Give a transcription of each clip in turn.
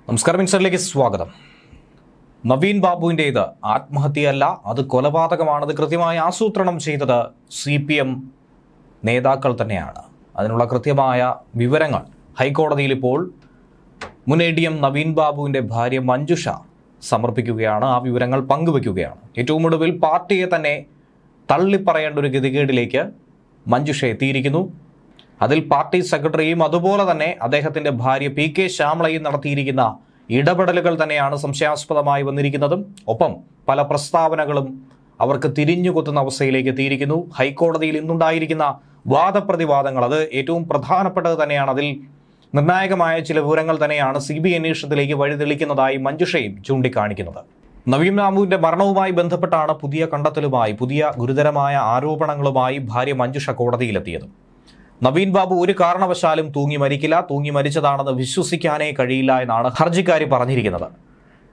നമസ്കാരം, മിൻസ്റ്ററിലേക്ക് സ്വാഗതം. നവീൻ ബാബുവിൻ്റേത് ആത്മഹത്യയല്ല, അത് കൊലപാതകമാണത് കൃത്യമായി ആസൂത്രണം ചെയ്തത് CPM നേതാക്കൾ തന്നെയാണ്. അതിനുള്ള കൃത്യമായ വിവരങ്ങൾ ഹൈക്കോടതിയിൽ ഇപ്പോൾ മുൻ ADM നവീൻ ബാബുവിൻ്റെ ഭാര്യ മഞ്ജുഷ സമർപ്പിക്കുകയാണ്. ആ വിവരങ്ങൾ പങ്കുവയ്ക്കുകയാണ്. ഏറ്റവും ഒടുവിൽ പാർട്ടിയെ തന്നെ തള്ളിപ്പറയേണ്ട ഒരു ഗതികേടിലേക്ക് മഞ്ജുഷ എത്തിയിരിക്കുന്നു. അതിൽ പാർട്ടി സെക്രട്ടറിയും അതുപോലെ തന്നെ അദ്ദേഹത്തിൻ്റെ ഭാര്യ PK ശ്യാമളയും നടത്തിയിരിക്കുന്ന ഇടപെടലുകൾ തന്നെയാണ് സംശയാസ്പദമായി വന്നിരിക്കുന്നതും ഒപ്പം പല പ്രസ്താവനകളും അവർക്ക് തിരിഞ്ഞുകൊത്തുന്ന അവസ്ഥയിലേക്ക് എത്തിയിരിക്കുന്നു. ഹൈക്കോടതിയിൽ ഇന്നുണ്ടായിരിക്കുന്ന വാദപ്രതിവാദങ്ങൾ അത് ഏറ്റവും പ്രധാനപ്പെട്ടത് തന്നെയാണ്. അതിൽ നിർണായകമായ ചില വിവരങ്ങൾ തന്നെയാണ് CBI അന്വേഷണത്തിലേക്ക് വഴിതെളിക്കുന്നതായി മഞ്ജുഷയും ചൂണ്ടിക്കാണിക്കുന്നത്. നവീൻ ബാബുവിൻ്റെ മരണവുമായി ബന്ധപ്പെട്ടാണ് പുതിയ കണ്ടെത്തലുമായി പുതിയ ഗുരുതരമായ ആരോപണങ്ങളുമായി ഭാര്യ മഞ്ജുഷ കോടതിയിലെത്തിയത്. നവീൻ ബാബു ഒരു കാരണവശാലും തൂങ്ങി മരിക്കില്ല, തൂങ്ങി മരിച്ചതാണെന്ന് വിശ്വസിക്കാനേ കഴിയില്ല എന്നാണ് ഹർജിക്കാരി പറഞ്ഞിരിക്കുന്നത്.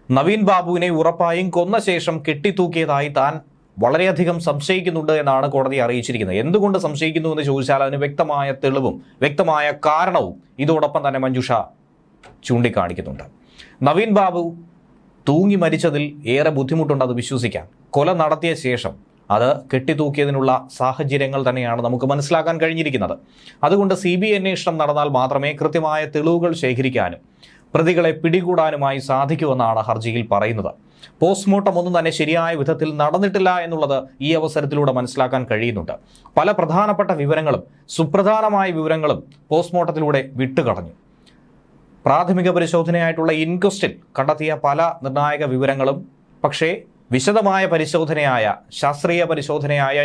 നവീൻ ബാബുവിനെ ഉറപ്പായും കൊന്ന ശേഷം കെട്ടിത്തൂക്കിയതായി താൻ വളരെയധികം സംശയിക്കുന്നുണ്ട് എന്നാണ് കോടതി അറിയിച്ചിരിക്കുന്നത്. എന്തുകൊണ്ട് സംശയിക്കുന്നു എന്ന് ചോദിച്ചാൽ അതിന് വ്യക്തമായ തെളിവും വ്യക്തമായ കാരണവും ഇതോടൊപ്പം തന്നെ മഞ്ജുഷ ചൂണ്ടിക്കാണിക്കുന്നുണ്ട്. നവീൻ ബാബു തൂങ്ങി മരിച്ചതിൽ ഏറെ ബുദ്ധിമുട്ടുണ്ട് അത് വിശ്വസിക്കാൻ. കൊല നടത്തിയ ശേഷം അത് കെട്ടിത്തൂക്കിയതിനുള്ള സാഹചര്യങ്ങൾ തന്നെയാണ് നമുക്ക് മനസ്സിലാക്കാൻ കഴിഞ്ഞിരിക്കുന്നത്. അതുകൊണ്ട് CBI അന്വേഷണം നടന്നാൽ മാത്രമേ കൃത്യമായ തെളിവുകൾ ശേഖരിക്കാനും പ്രതികളെ പിടികൂടാനുമായി സാധിക്കുമെന്നാണ് ഹർജിയിൽ പറയുന്നത്. പോസ്റ്റ്മോർട്ടം ഒന്നും തന്നെ ശരിയായ വിധത്തിൽ നടന്നിട്ടില്ല എന്നുള്ളത് ഈ അവസരത്തിലൂടെ മനസ്സിലാക്കാൻ കഴിയുന്നുണ്ട്. പല പ്രധാനപ്പെട്ട വിവരങ്ങളും സുപ്രധാനമായ വിവരങ്ങളും പോസ്റ്റ്മോർട്ടത്തിലൂടെ വിട്ടുകളഞ്ഞു. പ്രാഥമിക പരിശോധനയായിട്ടുള്ള ഇൻക്വസ്റ്റിൽ കണ്ടെത്തിയ പല നിർണായക വിവരങ്ങളും പക്ഷേ വിശദമായ പരിശോധനയായ ശാസ്ത്രീയ പരിശോധനയായ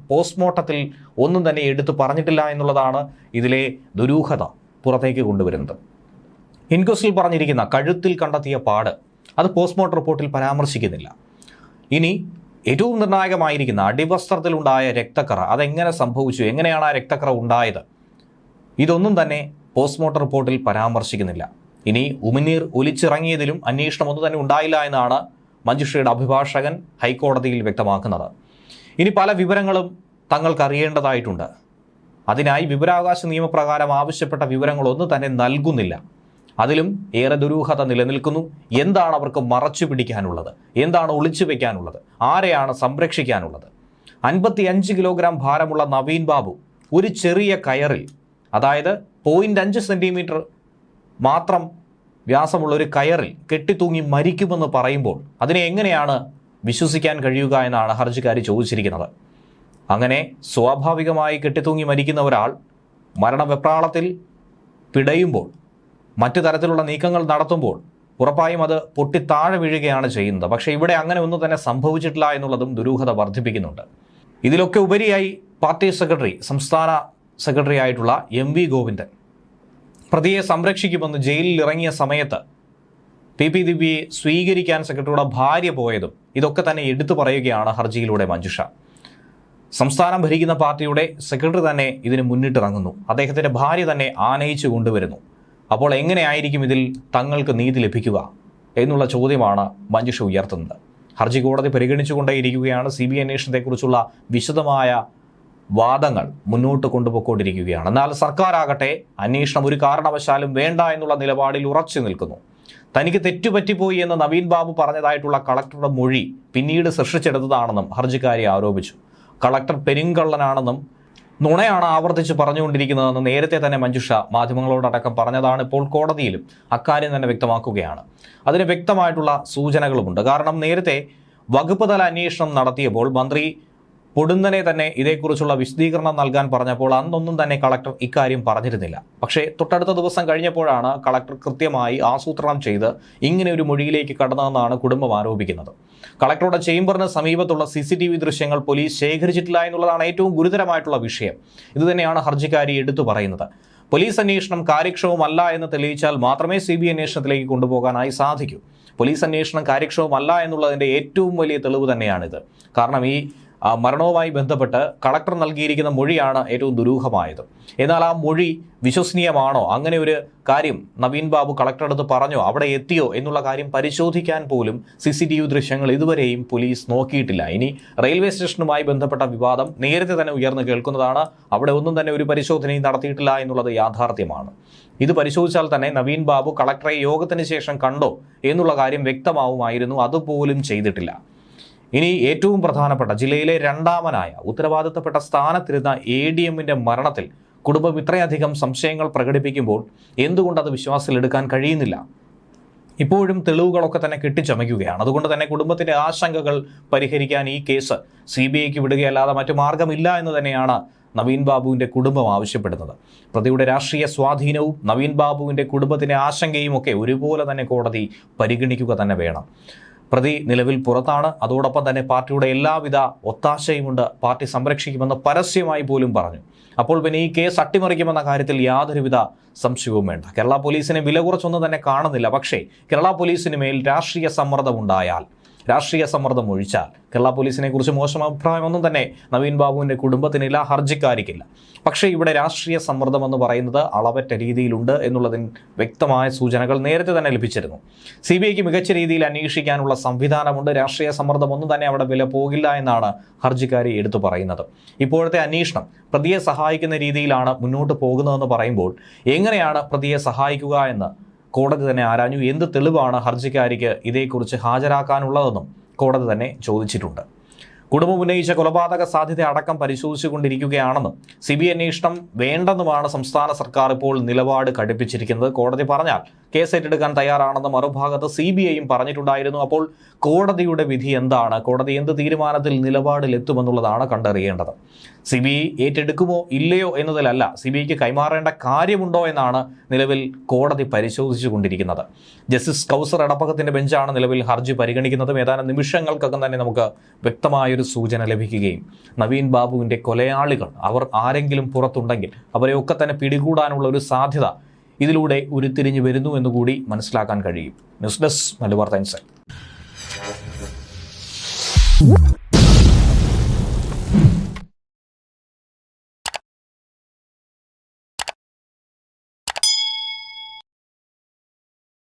പോസ്റ്റ്മോർട്ടത്തിൽ ഒന്നും തന്നെ എടുത്തു പറഞ്ഞിട്ടില്ല എന്നുള്ളതാണ് ഇതിലെ ദുരൂഹത പുറത്തേക്ക് കൊണ്ടുവരുന്നത്. ഇൻക്വസ്റ്റിൽ പറഞ്ഞിരിക്കുന്ന കഴുത്തിൽ കണ്ടെത്തിയ പാട് അത് പോസ്റ്റ്മോർട്ടം റിപ്പോർട്ടിൽ പരാമർശിക്കുന്നില്ല. ഇനി ഏറ്റവും നിർണായകമായിരിക്കുന്ന അടിവസ്ത്രത്തിലുണ്ടായ രക്തക്കറ അതെങ്ങനെ സംഭവിച്ചു, എങ്ങനെയാണ് ആ രക്തക്കറ ഉണ്ടായത്, ഇതൊന്നും തന്നെ പോസ്റ്റ്മോർട്ടം റിപ്പോർട്ടിൽ പരാമർശിക്കുന്നില്ല. ഇനി ഉമിനീർ ഒലിച്ചിറങ്ങിയതിലും അന്വേഷണം ഒന്നും തന്നെ ഉണ്ടായില്ല എന്നാണ് മഞ്ജുഷയുടെ അഭിഭാഷകൻ ഹൈക്കോടതിയിൽ വ്യക്തമാക്കുന്നത്. ഇനി പല വിവരങ്ങളും തങ്ങൾക്ക് അറിയേണ്ടതായിട്ടുണ്ട്. അതിനായി വിവരാവകാശ നിയമപ്രകാരം ആവശ്യപ്പെട്ട വിവരങ്ങളൊന്നും തന്നെ നൽകുന്നില്ല. അതിലും ഏറെ ദുരൂഹത നിലനിൽക്കുന്നു. എന്താണ് അവർക്ക് മറച്ചു പിടിക്കാനുള്ളത്, എന്താണ് ഒളിച്ചു വയ്ക്കാനുള്ളത്, ആരെയാണ് സംരക്ഷിക്കാനുള്ളത്? 55 കിലോഗ്രാം ഭാരമുള്ള നവീൻ ബാബു ഒരു ചെറിയ കയറിൽ, അതായത് 0.5 സെൻറ്റിമീറ്റർ മാത്രം വ്യാസമുള്ള ഒരു കയറിൽ കെട്ടിത്തൂങ്ങി മരിക്കുമെന്ന് പറയുമ്പോൾ അതിനെ എങ്ങനെയാണ് വിശ്വസിക്കാൻ കഴിയുക എന്നാണ് ഹർജിക്കാരി ചോദിച്ചിരിക്കുന്നത്. അങ്ങനെ സ്വാഭാവികമായി കെട്ടിത്തൂങ്ങി മരിക്കുന്ന ഒരാൾ മരണവെപ്രാളത്തിൽ പിടയുമ്പോൾ മറ്റു തരത്തിലുള്ള നീക്കങ്ങൾ നടത്തുമ്പോൾ ഉറപ്പായും അത് പൊട്ടി താഴെ വീഴുകയാണ് ചെയ്യുന്നത്. പക്ഷേ ഇവിടെ അങ്ങനെ ഒന്നും തന്നെ സംഭവിച്ചിട്ടില്ല എന്നുള്ളതും ദുരൂഹത വർദ്ധിപ്പിക്കുന്നുണ്ട്. ഇതിലൊക്കെ ഉപരിയായി പാർട്ടി സെക്രട്ടറി, സംസ്ഥാന സെക്രട്ടറി ആയിട്ടുള്ള MV ഗോവിന്ദൻ പ്രതിയെ സംരക്ഷിക്കുമെന്ന് ജയിലിൽ ഇറങ്ങിയ സമയത്ത് PP ദിവ്യയെ സ്വീകരിക്കാൻ സെക്രട്ടറിയുടെ ഭാര്യ പോയതും ഇതൊക്കെ തന്നെ എടുത്തു പറയുകയാണ് ഹർജിയിലൂടെ മഞ്ജുഷ. സംസ്ഥാനം ഭരിക്കുന്ന പാർട്ടിയുടെ സെക്രട്ടറി തന്നെ ഇതിന് മുന്നിട്ടിറങ്ങുന്നു, അദ്ദേഹത്തിൻ്റെ ഭാര്യ തന്നെ ആനയിച്ചു കൊണ്ടുവരുന്നു. അപ്പോൾ എങ്ങനെയായിരിക്കും ഇതിൽ തങ്ങൾക്ക് നീതി ലഭിക്കുക എന്നുള്ള ചോദ്യമാണ് മഞ്ജുഷ ഉയർത്തുന്നത്. ഹർജി കോടതി പരിഗണിച്ചുകൊണ്ടേയിരിക്കുകയാണ്. CBI അന്വേഷണത്തെക്കുറിച്ചുള്ള വിശദമായ വാദങ്ങൾ മുന്നോട്ട് കൊണ്ടുപോയിക്കൊണ്ടിരിക്കുകയാണ്. എന്നാൽ സർക്കാരാകട്ടെ അന്വേഷണം ഒരു കാരണവശാലും വേണ്ട എന്നുള്ള നിലപാടിൽ ഉറച്ചു നിൽക്കുന്നു. തനിക്ക് തെറ്റുപറ്റിപ്പോയി എന്ന് നവീൻ ബാബു പറഞ്ഞതായിട്ടുള്ള കളക്ടറുടെ മൊഴി പിന്നീട് സൃഷ്ടിച്ചെടുത്തതാണെന്നും ഹർജിക്കാരി ആരോപിച്ചു. കളക്ടർ പെരുങ്കള്ളനാണെന്നും നുണയാണ് ആവർത്തിച്ച് പറഞ്ഞുകൊണ്ടിരിക്കുന്നതെന്ന് നേരത്തെ തന്നെ മഞ്ജുഷ മാധ്യമങ്ങളോടടക്കം പറഞ്ഞതാണ്. ഇപ്പോൾ കോടതിയിലും അക്കാര്യം തന്നെ വ്യക്തമാക്കുകയാണ്. അതിന് വ്യക്തമായിട്ടുള്ള സൂചനകളുമുണ്ട്. കാരണം നേരത്തെ വകുപ്പ് തല അന്വേഷണം നടത്തിയപ്പോൾ മന്ത്രി പൊടുന്നനെ തന്നെ ഇതേക്കുറിച്ചുള്ള വിശദീകരണം നൽകാൻ പറഞ്ഞപ്പോൾ അന്നൊന്നും തന്നെ കളക്ടർ ഇക്കാര്യം പറഞ്ഞിരുന്നില്ല. പക്ഷേ തൊട്ടടുത്ത ദിവസം കഴിഞ്ഞപ്പോഴാണ് കളക്ടർ കൃത്യമായി ആസൂത്രണം ചെയ്ത് ഇങ്ങനെ ഒരു മൊഴിയിലേക്ക് കടന്നതെന്നാണ് കുടുംബം ആരോപിക്കുന്നത്. കളക്ടറുടെ ചേംബറിന് സമീപത്തുള്ള CCTV ദൃശ്യങ്ങൾ പോലീസ് ശേഖരിച്ചിട്ടില്ല എന്നുള്ളതാണ് ഏറ്റവും ഗുരുതരമായിട്ടുള്ള വിഷയം. ഇതുതന്നെയാണ് ഹർജിക്കാരി എടുത്തു പറയുന്നത്. പോലീസ് അന്വേഷണം കാര്യക്ഷമമല്ല എന്ന് തെളിയിച്ചാൽ മാത്രമേ CBI അന്വേഷണത്തിലേക്ക് കൊണ്ടുപോകാനായി സാധിക്കൂ. പോലീസ് അന്വേഷണം കാര്യക്ഷമമല്ല എന്നുള്ളതിൻ്റെ ഏറ്റവും വലിയ തെളിവ് തന്നെയാണിത്. കാരണം ഈ മരണവുമായി ബന്ധപ്പെട്ട് കളക്ടർ നൽകിയിരിക്കുന്ന മൊഴിയാണ് ഏറ്റവും ദുരൂഹമായത്. എന്നാൽ ആ മൊഴി വിശ്വസനീയമാണോ, അങ്ങനെ ഒരു കാര്യം നവീൻ ബാബു കളക്ടറുടെ അടുത്ത് പറഞ്ഞോ, അവിടെ എത്തിയോ എന്നുള്ള കാര്യം പരിശോധിക്കാൻ പോലും CCTV ദൃശ്യങ്ങൾ ഇതുവരെയും പോലീസ് നോക്കിയിട്ടില്ല. ഇനി റെയിൽവേ സ്റ്റേഷനുമായി ബന്ധപ്പെട്ട വിവാദം നേരത്തെ തന്നെ ഉയർന്നു കേൾക്കുന്നതാണ്. അവിടെ ഒന്നും തന്നെ ഒരു പരിശോധനയും നടത്തിയിട്ടില്ല എന്നുള്ളത് യാഥാർത്ഥ്യമാണ്. ഇത് പരിശോധിച്ചാൽ തന്നെ നവീൻ ബാബു കളക്ടറെ യോഗത്തിന് ശേഷം കണ്ടോ എന്നുള്ള കാര്യം വ്യക്തമാവുമായിരുന്നു. അതുപോലും ചെയ്തിട്ടില്ല. ഇനി ഏറ്റവും പ്രധാനപ്പെട്ട ജില്ലയിലെ രണ്ടാമനായ ഉത്തരവാദിത്തപ്പെട്ട സ്ഥാനത്തിരുന്ന ADMന്റെ മരണത്തിൽ കുടുംബം ഇത്രയധികം സംശയങ്ങൾ പ്രകടിപ്പിക്കുമ്പോൾ എന്തുകൊണ്ടത് വിശ്വാസത്തിലെടുക്കാൻ കഴിയുന്നില്ല? ഇപ്പോഴും തെളിവുകളൊക്കെ തന്നെ കെട്ടിച്ചമയ്ക്കുകയാണ്. അതുകൊണ്ട് തന്നെ കുടുംബത്തിന്റെ ആശങ്കകൾ പരിഹരിക്കാൻ ഈ കേസ് CBIക്ക് വിടുകയല്ലാതെ മറ്റു മാർഗമില്ല എന്ന് തന്നെയാണ് നവീൻ ബാബുവിൻ്റെ കുടുംബം ആവശ്യപ്പെടുന്നത്. പ്രതിയുടെ രാഷ്ട്രീയ സ്വാധീനവും നവീൻ ബാബുവിൻ്റെ കുടുംബത്തിൻ്റെ ആശങ്കയും ഒക്കെ ഒരുപോലെ തന്നെ കോടതി പരിഗണിക്കുക തന്നെ വേണം. പ്രതി നിലവിൽ പുറത്താണ്. അതോടൊപ്പം തന്നെ പാർട്ടിയുടെ എല്ലാവിധ ഒത്താശയുമുണ്ട്, പാർട്ടി സംരക്ഷിക്കുമെന്ന് പരസ്യമായി പോലും പറഞ്ഞു. അപ്പോൾ പിന്നെ ഈ കേസ് അട്ടിമറിക്കുമെന്ന കാര്യത്തിൽ യാതൊരുവിധ സംശയവും വേണ്ട. കേരള പോലീസിനെ വില കുറച്ചൊന്നും തന്നെ കാണുന്നില്ല. പക്ഷേ കേരള പോലീസിന് മേൽ രാഷ്ട്രീയ സമ്മർദ്ദമുണ്ടായാൽ, രാഷ്ട്രീയ സമ്മർദ്ദം ഒഴിച്ചാൽ കേരള പോലീസിനെ കുറിച്ച് മോശം അഭിപ്രായമൊന്നും തന്നെ നവീൻ ബാബുവിൻ്റെ കുടുംബത്തിനില്ല, ഹർജിക്കാരിക്കില്ല. പക്ഷേ ഇവിടെ രാഷ്ട്രീയ സമ്മർദ്ദം എന്ന് പറയുന്നത് അളവറ്റ രീതിയിലുണ്ട് എന്നുള്ളതിന് വ്യക്തമായ സൂചനകൾ നേരത്തെ തന്നെ ലഭിച്ചിരുന്നു. CBIക്ക് മികച്ച രീതിയിൽ അന്വേഷിക്കാനുള്ള സംവിധാനമുണ്ട്. രാഷ്ട്രീയ സമ്മർദ്ദം ഒന്നും തന്നെ അവിടെ വില പോകില്ല എന്നാണ് ഹർജിക്കാരി എടുത്തു പറയുന്നത്. ഇപ്പോഴത്തെ അന്വേഷണം പ്രതിയെ സഹായിക്കുന്ന രീതിയിലാണ് മുന്നോട്ട് പോകുന്നതെന്ന് പറയുമ്പോൾ എങ്ങനെയാണ് പ്രതിയെ സഹായിക്കുക എന്ന് കോടതി തന്നെ ആരാഞ്ഞു. എന്ത് തെളിവാണ് ഹർജിക്കാരിക്ക് ഇതേക്കുറിച്ച് ഹാജരാക്കാനുള്ളതെന്നും കോടതി തന്നെ ചോദിച്ചിട്ടുണ്ട്. കുടുംബം ഉന്നയിച്ച കൊലപാതക സാധ്യത അടക്കം പരിശോധിച്ചുകൊണ്ടിരിക്കുകയാണെന്നും CBI അന്വേഷണം വേണ്ടെന്നുമാണ് സംസ്ഥാന സർക്കാർ ഇപ്പോൾ നിലപാട് കടുപ്പിച്ചിരിക്കുന്നത്. കോടതി പറഞ്ഞാൽ കേസ് ഏറ്റെടുക്കാൻ തയ്യാറാണെന്ന് മറുഭാഗത്ത് CBIയും പറഞ്ഞിട്ടുണ്ടായിരുന്നു. അപ്പോൾ കോടതിയുടെ വിധി എന്താണ്, കോടതി എന്ത് തീരുമാനത്തിൽ നിലപാടിലെത്തുമെന്നുള്ളതാണ് കണ്ടറിയേണ്ടത്. CBI ഏറ്റെടുക്കുമോ ഇല്ലയോ എന്നതിലല്ല, CBIക്ക് കൈമാറേണ്ട കാര്യമുണ്ടോ എന്നാണ് നിലവിൽ കോടതി പരിശോധിച്ചു കൊണ്ടിരിക്കുന്നത്. ജസ്റ്റിസ് കൗസർ എടപ്പകത്തിന്റെ ബെഞ്ചാണ് നിലവിൽ ഹർജി പരിഗണിക്കുന്നത്. ഏതാനും നിമിഷങ്ങൾക്കകം തന്നെ നമുക്ക് വ്യക്തമായൊരു സൂചന ലഭിക്കുകയും നവീൻ ബാബുവിൻ്റെ കൊലയാളികൾ അവർ ആരെങ്കിലും പുറത്തുണ്ടെങ്കിൽ അവരെയൊക്കെ തന്നെ പിടികൂടാനുള്ള ഒരു സാധ്യത ഇതിലൂടെ ഉരുത്തിരിഞ്ഞു വരുന്നു എന്നുകൂടി മനസ്സിലാക്കാൻ കഴിയും. News desk Malabar times.